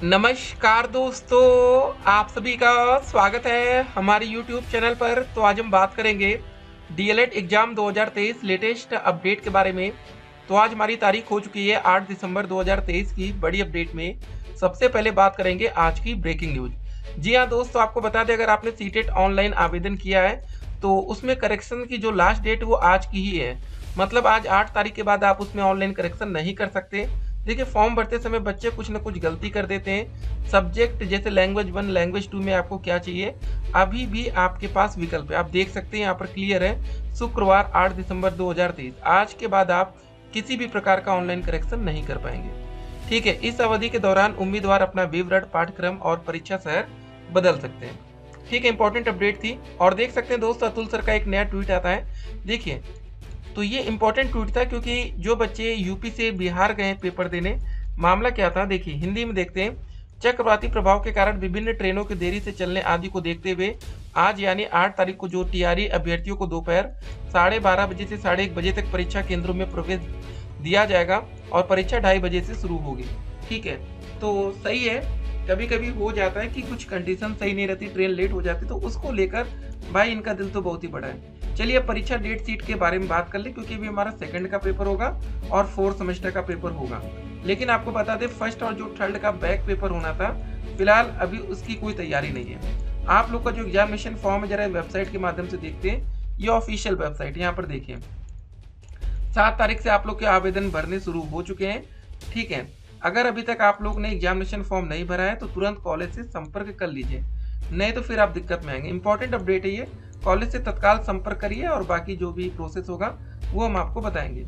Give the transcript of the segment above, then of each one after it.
नमस्कार दोस्तों, आप सभी का स्वागत है हमारे YouTube चैनल पर। तो आज हम बात करेंगे डीएलएड एग्जाम 2023 लेटेस्ट अपडेट के बारे में। तो आज हमारी तारीख हो चुकी है 8 दिसंबर 2023 की। बड़ी अपडेट में सबसे पहले बात करेंगे आज की ब्रेकिंग न्यूज। जी हाँ दोस्तों, आपको बता दें, अगर आपने सीटेट ऑनलाइन आवेदन किया है तो उसमें करेक्शन की जो लास्ट डेट वो आज की ही है। मतलब आज 8 तारीख के बाद आप उसमें ऑनलाइन करेक्शन नहीं कर सकते। देखिए, फॉर्म भरते समय बच्चे कुछ ना कुछ गलती कर देते हैं। सब्जेक्ट जैसे लैंग्वेज 1 लैंग्वेज 2 में आपको क्या चाहिए, अभी भी आपके पास विकल्प है। आप देख सकते हैं यहाँ पर क्लियर है, शुक्रवार 8 दिसंबर 2023 आज के बाद आप किसी भी प्रकार का ऑनलाइन करेक्शन नहीं कर पाएंगे। ठीक है, इस अवधि के दौरान उम्मीदवार अपना विवरण, पाठ्यक्रम और परीक्षा शहर बदल सकते हैं। ठीक है, इंपॉर्टेंट अपडेट थी। और देख सकते हैं दोस्तों, अतुल सर का एक नया ट्वीट आता है। देखिए, तो ये इंपॉर्टेंट ट्वीट था क्योंकि जो बच्चे यूपी से बिहार गए पेपर देने, मामला क्या था देखिए, हिंदी में देखते हैं। चक्रवाती प्रभाव के कारण विभिन्न ट्रेनों के देरी से चलने आदि को देखते हुए आज यानी 8 तारीख को जो टीआरई अभ्यर्थियों को दोपहर 12:30 बजे से 1:30 बजे तक परीक्षा केंद्रों में प्रवेश दिया जाएगा और परीक्षा 2:30 बजे से शुरू होगी। ठीक है, तो सही है। कभी कभी हो जाता है कि कुछ कंडीशन सही नहीं रहती, ट्रेन लेट हो जाती, तो उसको लेकर भाई इनका दिल तो बहुत ही बड़ा है। चलिए, अब परीक्षा डेट शीट के बारे में बात कर ले, क्योंकि अभी हमारा सेकंड का पेपर होगा और 4th सेमेस्टर का पेपर होगा। लेकिन आपको बता दें, फर्स्ट और जो थर्ड का बैक पेपर होना था, फिलहाल अभी उसकी कोई तैयारी नहीं है। आप लोग का जो एग्जामिनेशन फॉर्म है, जरा वेबसाइट के माध्यम से देखते हैं। ये ऑफिशियल वेबसाइट, यहाँ पर देखिए 7 तारीख से आप लोग के आवेदन भरने शुरू हो चुके हैं। ठीक है, अगर अभी तक आप लोग ने एग्जामिनेशन फॉर्म नहीं भरा है तो तुरंत कॉलेज से संपर्क कर लीजिए, नहीं तो फिर आप दिक्कत में आएंगे। इंपॉर्टेंट अपडेट है ये, कॉलेज से तत्काल संपर्क करिए और बाकी जो भी प्रोसेस होगा वो हम आपको बताएंगे।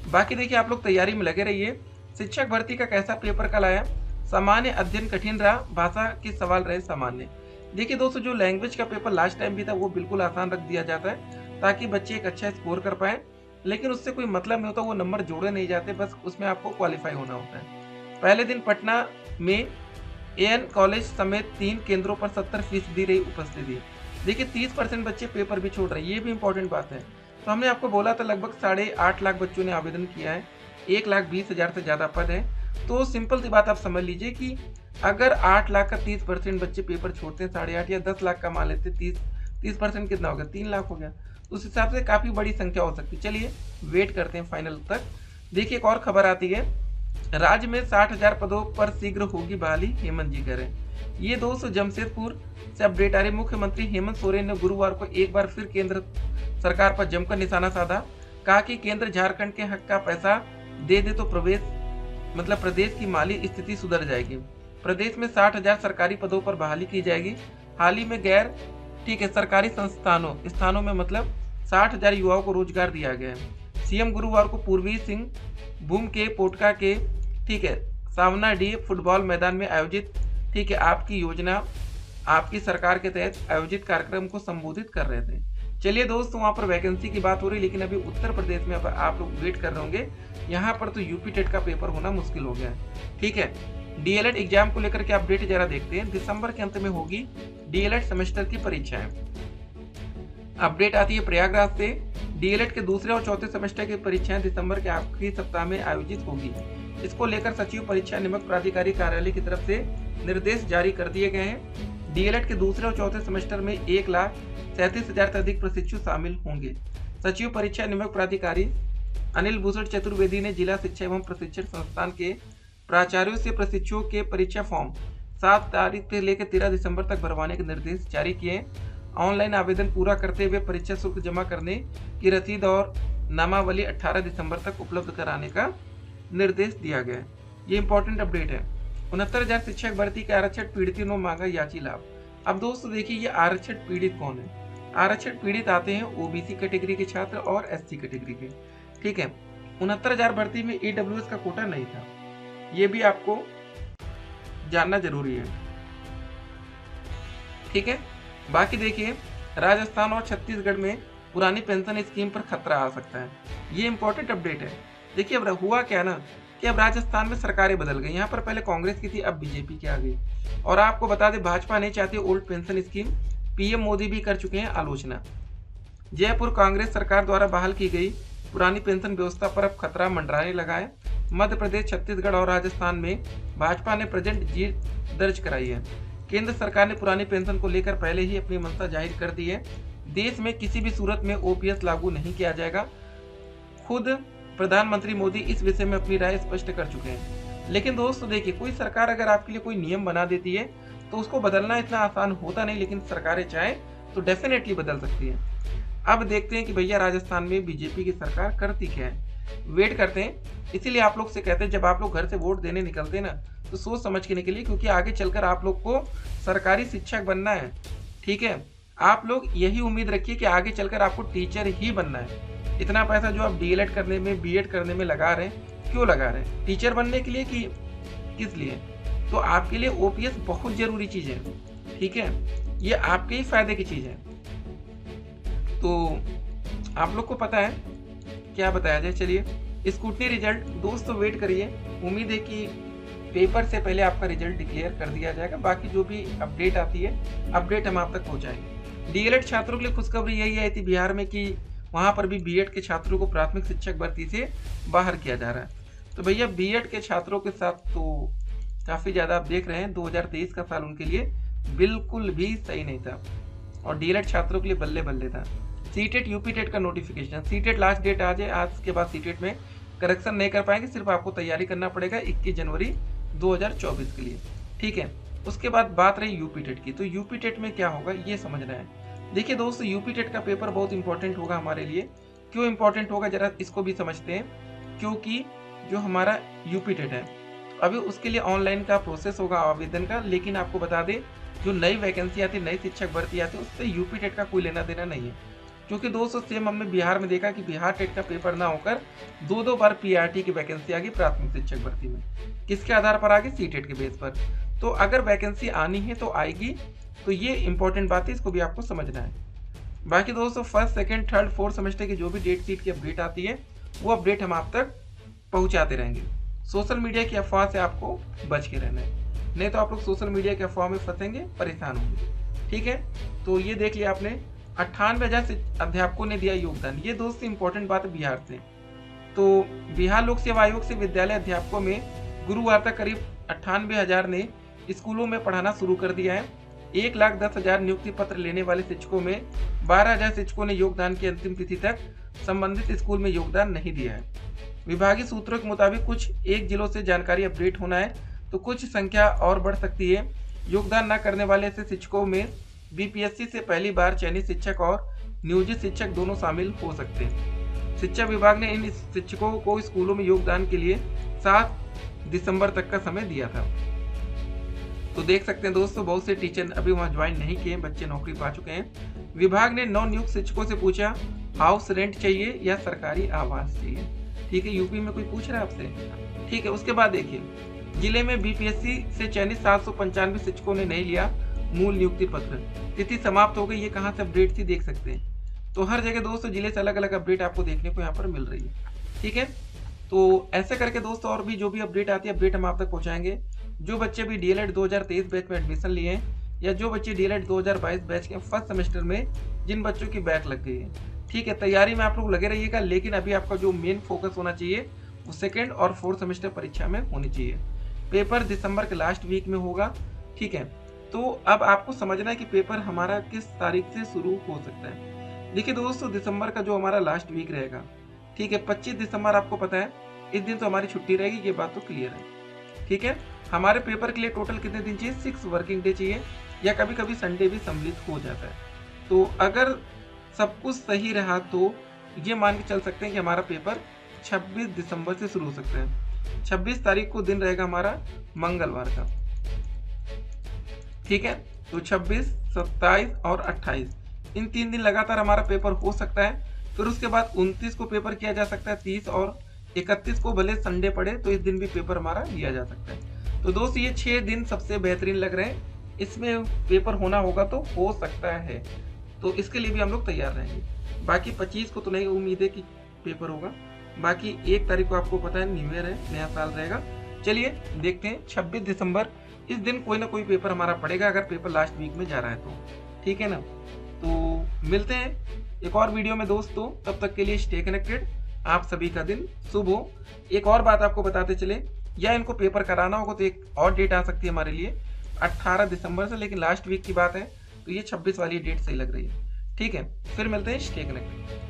बाकी देखिए, आप लोग तैयारी में लगे रहिए। शिक्षक भर्ती का कैसा पेपर कल आया? सामान्य अध्ययन कठिन रहा, भाषा के सवाल रहे सामान्य। देखिए दोस्तों, जो लैंग्वेज का पेपर लास्ट टाइम भी था वो बिल्कुल आसान रख दिया जाता है ताकि बच्चे एक अच्छा स्कोर कर पाए, लेकिन उससे कोई मतलब नहीं होता, वो नंबर जोड़े नहीं जाते, बस उसमें आपको क्वालिफाई होना होता है। पहले दिन पटना में एएन कॉलेज समेत 3 केंद्रों पर 70% रही उपस्थिति। देखिए, 30% बच्चे पेपर भी छोड़ रहे हैं, ये भी इंपॉर्टेंट बात है। तो हमने आपको बोला था लगभग 8.5 लाख बच्चों ने आवेदन किया है, 1,20,000 से ज़्यादा पद है। तो सिंपल सी बात आप समझ लीजिए कि अगर 8 लाख का 30% बच्चे पेपर छोड़ते हैं, 8.5 या 10 लाख का मान लेते, 30% कितना हो गया? 3 लाख हो गया। तो उस हिसाब से काफ़ी बड़ी संख्या हो सकती है। चलिए वेट करते हैं फाइनल तक। देखिए, एक और खबर आती है, राज्य में 60,000 पदों पर शीघ्र होगी बहाली, हेमंत जी करें। ये दोस्तों जमशेदपुर से अपडेट आ रही। मुख्यमंत्री हेमंत सोरेन ने गुरुवार को एक बार फिर केंद्र सरकार पर जमकर निशाना साधा। कहा कि केंद्र झारखंड के हक का पैसा दे दे तो प्रदेश की माली स्थिति सुधर जाएगी। प्रदेश में 60,000 सरकारी पदों पर बहाली की जाएगी। हाल ही में गैर सरकारी स्थानों में मतलब 60,000 युवाओं को रोजगार दिया गया है। सीएम गुरुवार को पूर्वी सिंह भूम के पोटका के सावना डी फुटबॉल मैदान में आयोजित आपकी योजना आपकी सरकार के तहत आयोजित कार्यक्रम को संबोधित कर रहे थे। चलिए दोस्तों, वहाँ पर वैकेंसी की बात हो रही है, लेकिन अभी उत्तर प्रदेश में आप लोग वेट कर रहे होंगे। यहाँ पर तो यूपी टेट का पेपर होना मुश्किल हो गया है। ठीक है, डीएलएड एग्जाम को लेकर के अपडेट जरा देखते हैं। दिसंबर के अंत में होगी डीएलएड सेमेस्टर की परीक्षाएं। अपडेट आती है प्रयागराज से। डीएलएड के दूसरे और चौथे सेमेस्टर की परीक्षाएं दिसंबर के आखिरी सप्ताह में आयोजित होगी। इसको लेकर सचिव परीक्षा नियामक प्राधिकारी कार्यालय की तरफ से निर्देश जारी कर दिए गए हैं। डीएलएड के दूसरे और चौथे सेमेस्टर में 1,37,000 से अधिक प्रशिक्षु शामिल होंगे। सचिव परीक्षा नियामक प्राधिकारी अनिल भूषण चतुर्वेदी ने जिला शिक्षा एवं प्रशिक्षण संस्थान के प्राचार्यों से प्रशिक्षुओं के परीक्षा फॉर्म 7 तारीख से लेकर 13 दिसंबर तक भरवाने के निर्देश जारी किए। ऑनलाइन आवेदन पूरा करते हुए परीक्षा शुल्क जमा करने की रसीद और नामावली 18 दिसंबर तक उपलब्ध कराने का निर्देश दिया गया है। ये इंपॉर्टेंट अपडेट है। 69,000 शिक्षक भर्ती के आरक्षण पीड़ितों ने मांगा याची लाभ। अब दोस्तों देखिए, ये आरक्षण पीड़ित कौन है? आरक्षण पीड़ित आते हैं ओबीसी कैटेगरी के छात्र और एससी कैटेगरी के। ठीक है, 69,000 भर्ती में ईडब्ल्यूएस का कोटा नहीं था, ये भी आपको जानना जरूरी है। ठीक है, बाकी देखिए, राजस्थान और छत्तीसगढ़ में पुरानी पेंशन स्कीम पर खतरा आ सकता है। ये इंपॉर्टेंट अपडेट है। देखिए, अब हुआ क्या ना कि अब राजस्थान में सरकारें बदल गई। यहाँ पर पहले कांग्रेस की थी, अब बीजेपी की आ गई। और आपको बता दें, भाजपा नहीं चाहती old pension scheme. PM Modi भी कर चुके हैं आलोचना। जयपुर कांग्रेस सरकार द्वारा बहाल की गई पुरानी पेंशन व्यवस्था पर अब खतरा मंडराने लगा है। मध्य प्रदेश, छत्तीसगढ़ और राजस्थान में भाजपा ने प्रेजेंट जीत दर्ज कराई है। केंद्र सरकार ने पुरानी पेंशन को लेकर पहले ही अपनी मंशा जाहिर कर दी है। देश में किसी भी सूरत में ओपीएस लागू नहीं किया जाएगा। खुद प्रधानमंत्री मोदी इस विषय में अपनी राय स्पष्ट कर चुके हैं। लेकिन दोस्तों देखिए, कोई सरकार अगर आपके लिए कोई नियम बना देती है तो उसको बदलना इतना आसान होता नहीं, लेकिन सरकारें चाहें तो डेफिनेटली बदल सकती है। अब देखते हैं कि भैया राजस्थान में बीजेपी की सरकार करती क्या है। वेट करते हैं। इसीलिए आप लोग से कहते हैं, जब आप लोग घर से वोट देने निकलते हैं ना, तो सोच समझ के निकलिए, क्योंकि आगे चलकर आप लोग को सरकारी शिक्षक बनना है। ठीक है, आप लोग यही उम्मीद रखिए कि आगे चलकर आपको टीचर ही बनना है। इतना पैसा जो आप डीएलएड करने में, बीएड करने में लगा रहे हैं, क्यों लगा रहे हैं? टीचर बनने के लिए कि किस लिए? तो आपके लिए ओपीएस बहुत जरूरी चीज है। ठीक है, ये आपके ही फायदे की चीज है। तो आप लोग को पता है क्या बताया जाए। चलिए, स्कूटनी रिजल्ट दोस्तों वेट करिए। उम्मीद है कि पेपर से पहले आपका रिजल्ट डिक्लेयर कर दिया जाएगा। बाकी जो भी अपडेट आती है, अपडेट हम आप तक पहुंचाएंगे। डीएलएड छात्रों के लिए खुशखबरी यही आई थी बिहार में कि वहां पर भी बीएड के छात्रों को प्राथमिक शिक्षक भर्ती से बाहर किया जा रहा है। तो भैया बीएड के छात्रों के साथ तो काफी ज्यादा आप देख रहे हैं, 2023 का साल उनके लिए बिल्कुल भी सही नहीं था और डीएलएड छात्रों के लिए बल्ले बल्ले था। सीटेट यूपी टेट का नोटिफिकेशन, सीटेट लास्ट डेट आ जाए, आज के बाद सीटेट में करेक्शन नहीं कर पाएंगे, सिर्फ आपको तैयारी करना पड़ेगा 21 जनवरी 2024 के लिए। ठीक है, उसके बाद बात रही यूपी टेट की। तो यूपी टेट में क्या होगा ये समझना है। देखिए दोस्तों, यूपी टेट का पेपर बहुत इंपॉर्टेंट होगा हमारे लिए। क्यों इंपॉर्टेंट होगा जरा इसको भी समझते हैं। क्योंकि जो हमारा यूपी टेट है, अभी उसके लिए ऑनलाइन का प्रोसेस होगा आवेदन का। लेकिन आपको बता दें, जो नई वैकेंसी आती है, नई शिक्षक भर्ती आती है, उससे यूपी टेट का कोई लेना देना नहीं है। क्योंकि दोस्तों सेम हमने बिहार में देखा कि बिहार टेट का पेपर ना होकर दो बार पीआरटी की वैकेंसी आ गई प्राथमिक शिक्षक भर्ती में। किसके आधार पर आ गई? सीटेट के बेस पर। तो अगर वैकेंसी आनी है तो आएगी। तो ये इंपॉर्टेंट बात है, इसको भी आपको समझना है। बाकी दोस्तों first, second, third, fourth semester की जो भी डेट शीट की अपडेट आती है, वो अपडेट हम आप तक पहुंचाते रहेंगे। सोशल मीडिया की अफवाह से आपको बच के रहना है, नहीं तो आप लोग सोशल मीडिया की अफवाह में फंसेंगे, परेशान होंगे। ठीक है, तो ये देख लिया आपने, 98,000 अध्यापकों ने दिया योगदान। ये दोस्त इंपॉर्टेंट बात है बिहार से। तो बिहार लोक सेवा आयोग से विद्यालय अध्यापकों में गुरुवार तक करीब 98,000 ने स्कूलों में पढ़ाना शुरू कर दिया है। 1,10,000 नियुक्ति पत्र लेने वाले शिक्षकों में 12,000 शिक्षकों ने योगदान की अंतिम तिथि तक संबंधित स्कूल में योगदान नहीं दिया है। विभागीय सूत्रों के मुताबिक कुछ एक जिलों से जानकारी अपडेट होना है, तो कुछ संख्या और बढ़ सकती है। योगदान न करने वाले ऐसे शिक्षकों में बीपीएससी से पहली बार चयनित शिक्षक और नियोजित शिक्षक दोनों शामिल हो सकते हैं। शिक्षा विभाग ने इन शिक्षकों को स्कूलों में योगदान के लिए 7 दिसंबर तक का समय दिया था। तो देख सकते हैं दोस्तों, बहुत से टीचर अभी वहां ज्वाइन नहीं किए, बच्चे नौकरी पा चुके हैं। विभाग ने नवनियुक्त शिक्षकों से पूछा हाउस रेंट चाहिए या सरकारी आवास चाहिए। ठीक है, यूपी में कोई पूछ रहा है आपसे। ठीक है, उसके बाद देखिए, जिले में बीपीएससी से चयनित 795 शिक्षकों ने नहीं लिया मूल नियुक्ति पत्र, तिथि समाप्त हो गई। ये कहाँ से अपडेट थी देख सकते हैं। तो हर जगह दोस्तों जिले से अलग अलग अपडेट आपको देखने को यहाँ पर मिल रही है। ठीक है, तो ऐसे करके दोस्तों और भी जो भी अपडेट आती है, अपडेट हम आप तक पहुंचाएंगे। जो बच्चे भी डीएलएड 2023 बैच में एडमिशन लिए हैं, या जो बच्चे डीएलएड 2022 बैच के फर्स्ट सेमेस्टर में जिन बच्चों की बैक लग गई है, ठीक है, तैयारी में आप लोग लगे रहिएगा। लेकिन अभी आपका जो मेन फोकस होना चाहिए वो सेकेंड और फोर्थ सेमेस्टर परीक्षा में होनी चाहिए। पेपर दिसंबर के लास्ट वीक में होगा। ठीक है, तो अब आपको समझना है कि पेपर हमारा किस तारीख से शुरू हो सकता है। देखिए दोस्तों, दिसंबर का जो हमारा लास्ट वीक रहेगा, ठीक है, 25 दिसंबर आपको पता है, इस दिन तो हमारी छुट्टी रहेगी, ये बात तो क्लियर है। ठीक है, हमारे पेपर के लिए टोटल कितने दिन चाहिए? 6 वर्किंग डे चाहिए, या कभी कभी संडे भी सम्मिलित हो जाता है। तो अगर सब कुछ सही रहा तो ये मान के चल सकते हैं कि हमारा पेपर 26 दिसंबर से शुरू हो सकता है। 26 तारीख को दिन रहेगा हमारा मंगलवार का। ठीक है, तो 26, 27 और 28 इन 3 दिन लगातार हमारा पेपर हो सकता है। फिर उसके बाद 29 को पेपर किया जा सकता है, 30 और 31 को भले संडे पड़े तो इस दिन भी पेपर हमारा लिया जा सकता है। तो दोस्त ये 6 दिन सबसे बेहतरीन लग रहे हैं, इसमें पेपर होना होगा तो हो सकता है, तो इसके लिए भी हम लोग तैयार रहेंगे। बाकी 25 को तो नहीं उम्मीद है कि पेपर होगा। बाकी 1 तारीख को आपको पता है न्यू ईयर है, नया साल रहेगा। चलिए देखते हैं, 26 दिसंबर इस दिन कोई ना कोई पेपर हमारा पड़ेगा, अगर पेपर लास्ट वीक में जा रहा है तो। ठीक है ना, तो मिलते हैं एक और वीडियो में दोस्तों। तब तक के लिए स्टे कनेक्टेड, आप सभी का दिन शुभ हो। एक और बात आपको बताते चले, या इनको पेपर कराना होगा तो एक और डेट आ सकती है हमारे लिए 18 दिसंबर से, लेकिन लास्ट वीक की बात है तो ये 26 वाली डेट सही लग रही है। ठीक है, फिर मिलते हैं, स्टे कनेक्टेड।